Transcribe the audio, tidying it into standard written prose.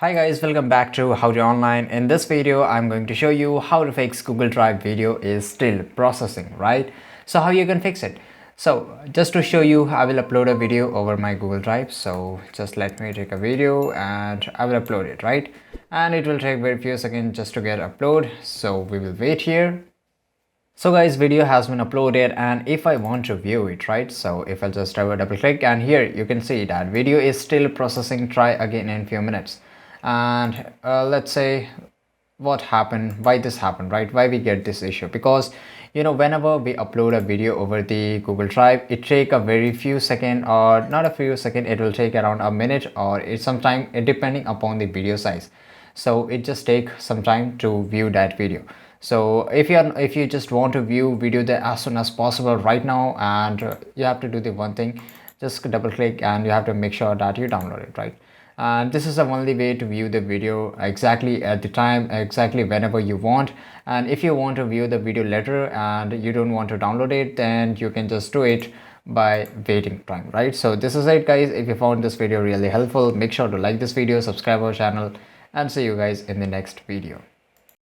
Hi guys, welcome back to How to Online. In this video, I'm going to show you how to fix Google Drive video is still processing, right? So how you can fix it. So just to show you, I will upload a video over my Google Drive. So just let me take a video and I will upload it, right? And it will take very few seconds just to get upload. So we will wait here. So guys, video has been uploaded, and if I want to view it, right, so if I just double click, and here you can see that video is still processing. Try again in few minutes. And let's say what happened, why this happened, right, why we get this issue, because whenever we upload a video over the Google Drive, it take a very few second, or not a few second, it will take around a minute, or it's sometime depending upon the video size. So it just take some time to view that video. So if you just want to view video there as soon as possible right now, and you have to do the one thing, just double click and you have to make sure that you download it, right? And this is the only way to view the video exactly at the time, exactly whenever you want. And if you want to view the video later and you don't want to download it, then you can just do it by waiting time, right? So this is it guys. If you found this video really helpful, make sure to like this video, subscribe our channel, and see you guys in the next video.